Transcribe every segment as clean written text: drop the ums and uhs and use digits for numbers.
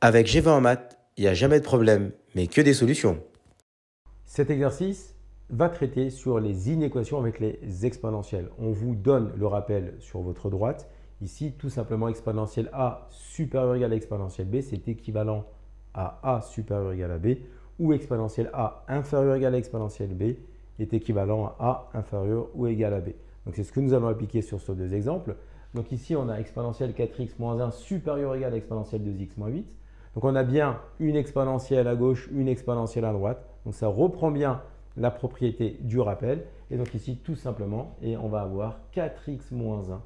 Avec G20 en maths, il n'y a jamais de problème, mais que des solutions. Cet exercice va traiter sur les inéquations avec les exponentielles. On vous donne le rappel sur votre droite. Ici, tout simplement, exponentielle A supérieur ou égal à exponentielle B, c'est équivalent à A supérieur ou égal à B, ou exponentielle A inférieur ou égal à exponentielle B est équivalent à A inférieur ou égal à B. Donc, c'est ce que nous allons appliquer sur ces deux exemples. Donc ici, on a exponentielle 4x moins 1 supérieur ou égal à exponentielle 2x moins 8. Donc on a bien une exponentielle à gauche, une exponentielle à droite. Donc ça reprend bien la propriété du rappel. Et donc ici, tout simplement, et on va avoir 4x moins 1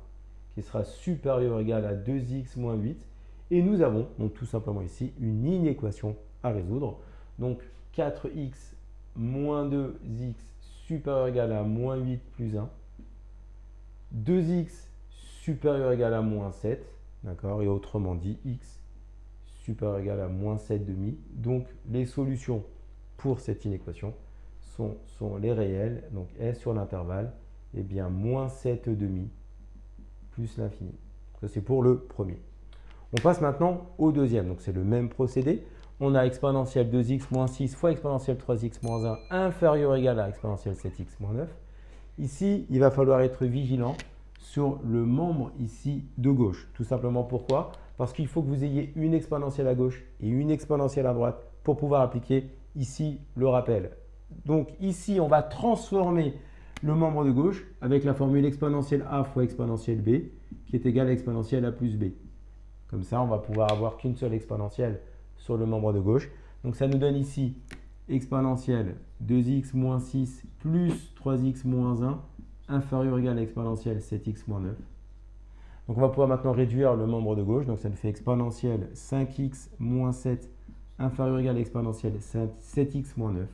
qui sera supérieur ou égal à 2x moins 8. Et nous avons donc tout simplement ici une inéquation à résoudre. Donc 4x moins 2x supérieur ou égal à moins 8 plus 1. 2x supérieur ou égal à moins 7. D'accord? Et autrement dit, x supérieur ou égal à moins 7 demi. Donc, les solutions pour cette inéquation sont les réels. Donc, S sur l'intervalle, et bien moins 7 demi plus l'infini. Ça, c'est pour le premier. On passe maintenant au deuxième. Donc, c'est le même procédé. On a exponentielle 2x moins 6 fois exponentielle 3x moins 1 inférieur ou égal à exponentielle 7x moins 9. Ici, il va falloir être vigilant sur le membre ici de gauche. Tout simplement pourquoi? Parce qu'il faut que vous ayez une exponentielle à gauche et une exponentielle à droite pour pouvoir appliquer ici le rappel. Donc ici, on va transformer le membre de gauche avec la formule exponentielle A fois exponentielle B qui est égale à exponentielle A plus B. Comme ça, on va pouvoir avoir qu'une seule exponentielle sur le membre de gauche. Donc ça nous donne ici exponentielle 2x moins 6 plus 3x moins 1 inférieur ou égal à exponentielle 7x moins 9. Donc on va pouvoir maintenant réduire le membre de gauche. Donc ça nous fait exponentielle 5x moins 7 inférieur ou égal à exponentielle 7x moins 9.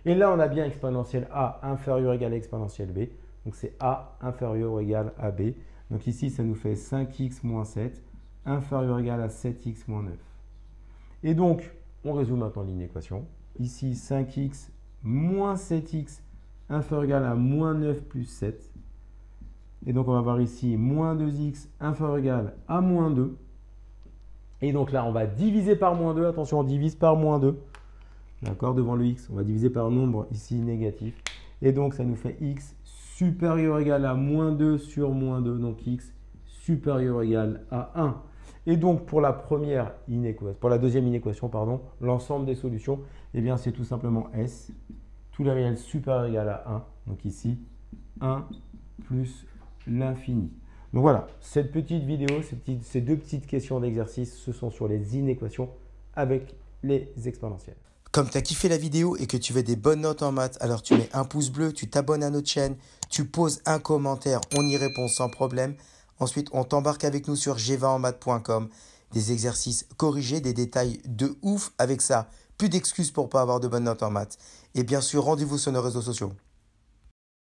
Et là, on a bien exponentielle A inférieur ou égal à exponentielle B. Donc c'est A inférieur ou égal à B. Donc ici, ça nous fait 5x moins 7 inférieur ou égal à 7x moins 9. Et donc, on résout maintenant l'inéquation. Ici, 5x moins 7x inférieur ou égal à moins 9 plus 7. Et donc, on va avoir ici moins 2x inférieur ou égal à moins 2. Et donc là, on va diviser par moins 2. Attention, on divise par moins 2. D'accord, devant le x, on va diviser par un nombre ici négatif. Et donc, ça nous fait x supérieur ou égal à moins 2 sur moins 2. Donc, x supérieur ou égal à 1. Et donc, pour la deuxième inéquation, l'ensemble des solutions, eh bien, c'est tout simplement S, tous les réels supérieurs ou égal à 1. Donc ici, 1 plus l'infini. Donc voilà, cette petite vidéo, ces deux petites questions d'exercice, ce sont sur les inéquations avec les exponentielles. Comme tu as kiffé la vidéo et que tu veux des bonnes notes en maths, alors tu mets un pouce bleu, tu t'abonnes à notre chaîne, tu poses un commentaire, on y répond sans problème. Ensuite, on t'embarque avec nous sur g20enmaths.com. Des exercices corrigés, des détails de ouf avec ça. Plus d'excuses pour ne pas avoir de bonnes notes en maths. Et bien sûr, rendez-vous sur nos réseaux sociaux.